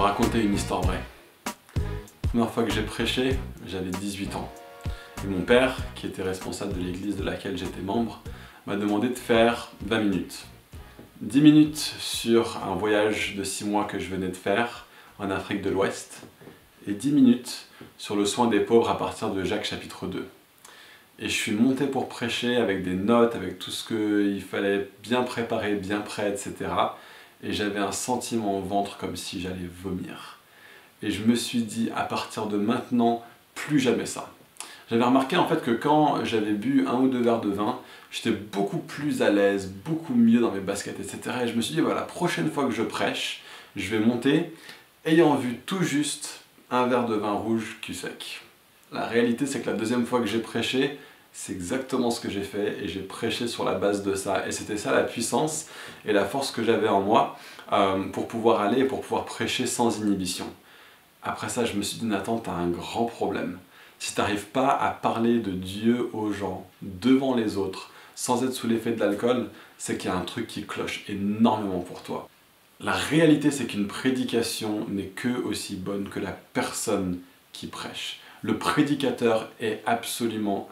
raconter une histoire vraie. La première fois que j'ai prêché, j'avais 18 ans. Et mon père, qui était responsable de l'église de laquelle j'étais membre, m'a demandé de faire 20 minutes. 10 minutes sur un voyage de 6 mois que je venais de faire en Afrique de l'Ouest et 10 minutes sur le soin des pauvres à partir de Jacques chapitre 2. Et je suis monté pour prêcher avec des notes, avec tout ce qu'il fallait bien préparer, bien prêt, etc. Et j'avais un sentiment au ventre comme si j'allais vomir. Et je me suis dit, à partir de maintenant, plus jamais ça. J'avais remarqué en fait que quand j'avais bu 1 ou 2 verres de vin, j'étais beaucoup plus à l'aise, beaucoup mieux dans mes baskets, etc. Et je me suis dit, voilà, la prochaine fois que je prêche, je vais monter, ayant vu tout juste un verre de vin rouge cul sec. La réalité, c'est que la deuxième fois que j'ai prêché, c'est exactement ce que j'ai fait et j'ai prêché sur la base de ça. Et c'était ça la puissance et la force que j'avais en moi pour pouvoir aller et pour pouvoir prêcher sans inhibition. Après ça, je me suis dit, Nathan, tu as un grand problème. Si tu n'arrives pas à parler de Dieu aux gens, devant les autres, sans être sous l'effet de l'alcool, c'est qu'il y a un truc qui cloche énormément pour toi. La réalité, c'est qu'une prédication n'est que aussi bonne que la personne qui prêche. Le prédicateur est absolument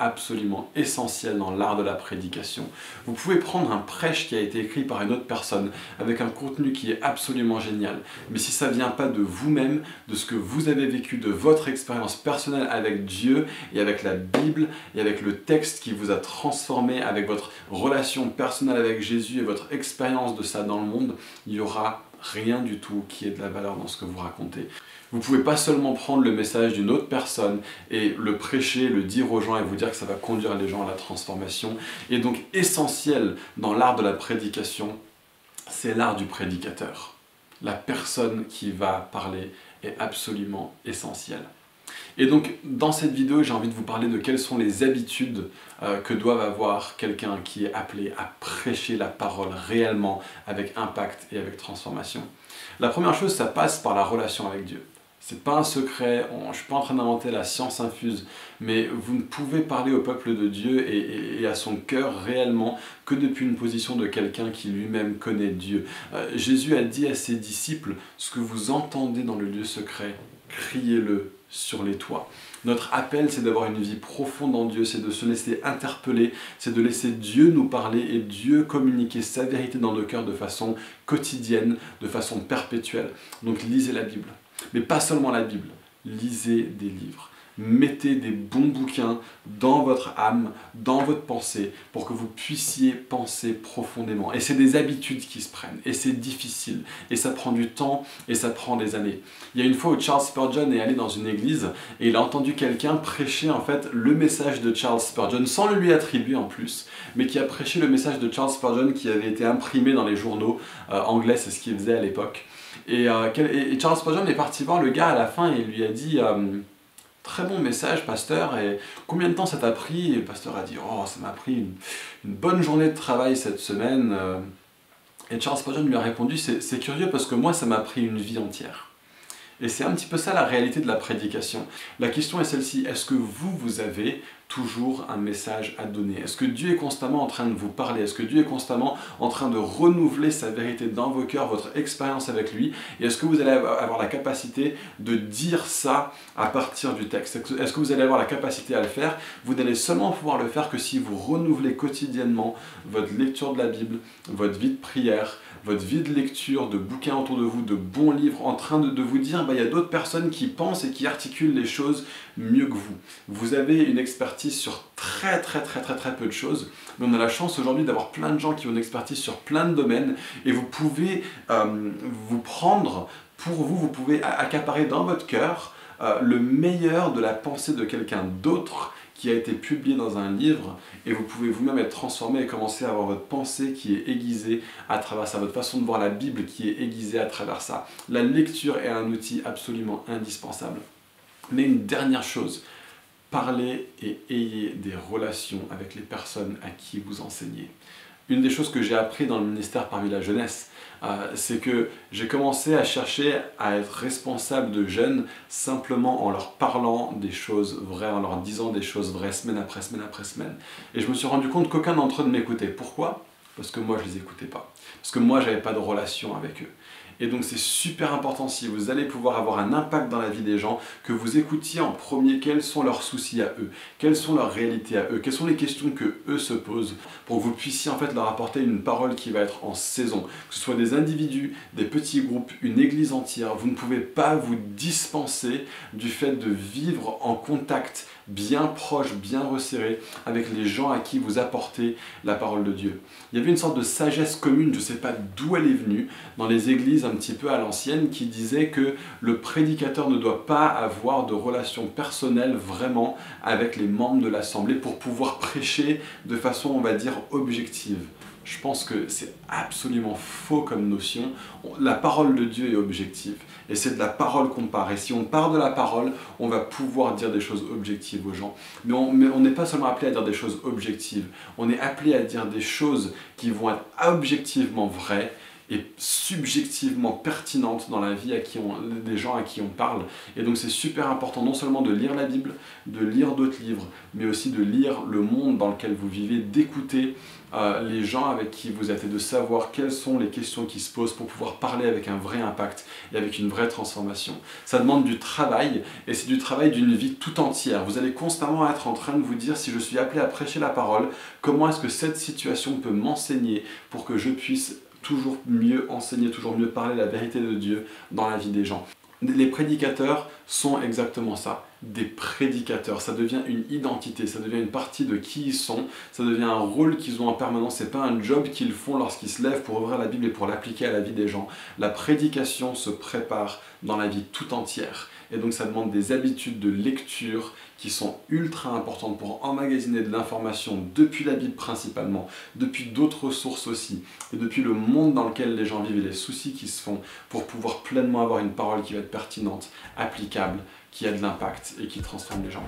essentiel dans l'art de la prédication. Vous pouvez prendre un prêche qui a été écrit par une autre personne, avec un contenu qui est absolument génial. Mais si ça ne vient pas de vous-même, de ce que vous avez vécu, de votre expérience personnelle avec Dieu, et avec la Bible, et avec le texte qui vous a transformé, avec votre relation personnelle avec Jésus et votre expérience de ça dans le monde, il n'y aura rien du tout qui ait de la valeur dans ce que vous racontez. Vous ne pouvez pas seulement prendre le message d'une autre personne et le prêcher, le dire aux gens et vous dire que ça va conduire les gens à la transformation. Et donc essentiel dans l'art de la prédication, c'est l'art du prédicateur. La personne qui va parler est absolument essentielle. Et donc dans cette vidéo, j'ai envie de vous parler de quelles sont les habitudes que doivent avoir quelqu'un qui est appelé à prêcher la parole réellement avec impact et avec transformation. La première chose, ça passe par la relation avec Dieu. C'est pas un secret, je ne suis pas en train d'inventer la science infuse, mais vous ne pouvez parler au peuple de Dieu et à son cœur réellement que depuis une position de quelqu'un qui lui-même connaît Dieu. Jésus a dit à ses disciples, ce que vous entendez dans le lieu secret, criez-le sur les toits. Notre appel, c'est d'avoir une vie profonde en Dieu, c'est de se laisser interpeller, c'est de laisser Dieu nous parler et Dieu communiquer sa vérité dans nos cœurs de façon quotidienne, de façon perpétuelle. Donc lisez la Bible. Mais pas seulement la Bible, lisez des livres. Mettez des bons bouquins dans votre âme, dans votre pensée, pour que vous puissiez penser profondément. Et c'est des habitudes qui se prennent, et c'est difficile, et ça prend du temps, et ça prend des années. Il y a une fois où Charles Spurgeon est allé dans une église, et il a entendu quelqu'un prêcher en fait le message de Charles Spurgeon, sans le lui attribuer en plus, mais qui a prêché le message de Charles Spurgeon qui avait été imprimé dans les journaux anglais, c'est ce qu'il faisait à l'époque. Et Charles Spurgeon est parti voir le gars à la fin et il lui a dit très bon message, pasteur, et combien de temps ça t'a pris? Et le pasteur a dit, oh, ça m'a pris une bonne journée de travail cette semaine. Et Charles Spurgeon lui a répondu, c'est curieux parce que moi, ça m'a pris une vie entière. Et c'est un petit peu ça la réalité de la prédication. La question est celle-ci, est-ce que vous avez toujours un message à donner? Est-ce que Dieu est constamment en train de vous parler? Est-ce que Dieu est constamment en train de renouveler sa vérité dans vos cœurs, votre expérience avec lui? Et est-ce que vous allez avoir la capacité de dire ça à partir du texte? Est-ce que vous allez avoir la capacité à le faire? Vous n'allez seulement pouvoir le faire que si vous renouvelez quotidiennement votre lecture de la Bible, votre vie de prière, votre vie de lecture, de bouquins autour de vous, de bons livres, en train de vous dire, il y a d'autres personnes qui pensent et qui articulent les choses mieux que vous. Vous avez une expertise sur très peu de choses, mais on a la chance aujourd'hui d'avoir plein de gens qui ont une expertise sur plein de domaines, et vous pouvez vous prendre, pour vous, vous pouvez accaparer dans votre cœur le meilleur de la pensée de quelqu'un d'autre qui a été publié dans un livre, et vous pouvez vous-même être transformé et commencer à avoir votre pensée qui est aiguisée à travers ça, votre façon de voir la Bible qui est aiguisée à travers ça. La lecture est un outil absolument indispensable. Mais une dernière chose, parlez et ayez des relations avec les personnes à qui vous enseignez. Une des choses que j'ai appris dans le ministère parmi la jeunesse, c'est que j'ai commencé à chercher à être responsable de jeunes simplement en leur parlant des choses vraies, en leur disant des choses vraies semaine après semaine après semaine. Et je me suis rendu compte qu'aucun d'entre eux ne m'écoutait. Pourquoi? Parce que moi je ne les écoutais pas. Parce que moi je n'avais pas de relation avec eux. Et donc c'est super important, si vous allez pouvoir avoir un impact dans la vie des gens, que vous écoutiez en premier quels sont leurs soucis à eux, quelles sont leurs réalités à eux, quelles sont les questions que eux se posent, pour que vous puissiez en fait leur apporter une parole qui va être en saison. Que ce soit des individus, des petits groupes, une église entière, vous ne pouvez pas vous dispenser du fait de vivre en contact bien proche, bien resserré avec les gens à qui vous apportez la parole de Dieu. Il y avait une sorte de sagesse commune, je ne sais pas d'où elle est venue, dans les églises un petit peu à l'ancienne, qui disait que le prédicateur ne doit pas avoir de relation personnelle vraiment avec les membres de l'assemblée pour pouvoir prêcher de façon, on va dire, objective. Je pense que c'est absolument faux comme notion. La parole de Dieu est objective. Et c'est de la parole qu'on part. Et si on part de la parole, on va pouvoir dire des choses objectives aux gens. Mais on n'est pas seulement appelé à dire des choses objectives. On est appelé à dire des choses qui vont être objectivement vraies et subjectivement pertinentes dans la vie des gens à qui on parle. Et donc c'est super important non seulement de lire la Bible, de lire d'autres livres, mais aussi de lire le monde dans lequel vous vivez, d'écouter les gens avec qui vous êtes et de savoir quelles sont les questions qui se posent pour pouvoir parler avec un vrai impact et avec une vraie transformation. Ça demande du travail, et c'est du travail d'une vie tout entière. Vous allez constamment être en train de vous dire, si je suis appelé à prêcher la parole, comment est-ce que cette situation peut m'enseigner pour que je puisse toujours mieux enseigner, toujours mieux parler la vérité de Dieu dans la vie des gens. Les prédicateurs sont exactement ça, des prédicateurs. Ça devient une identité, ça devient une partie de qui ils sont, ça devient un rôle qu'ils ont en permanence. C'est pas un job qu'ils font lorsqu'ils se lèvent pour ouvrir la Bible et pour l'appliquer à la vie des gens. La prédication se prépare dans la vie tout entière. Et donc ça demande des habitudes de lecture qui sont ultra importantes pour emmagasiner de l'information depuis la Bible principalement, depuis d'autres sources aussi, et depuis le monde dans lequel les gens vivent et les soucis qui se font, pour pouvoir pleinement avoir une parole qui va être pertinente, applicable, qui a de l'impact et qui transforme les gens.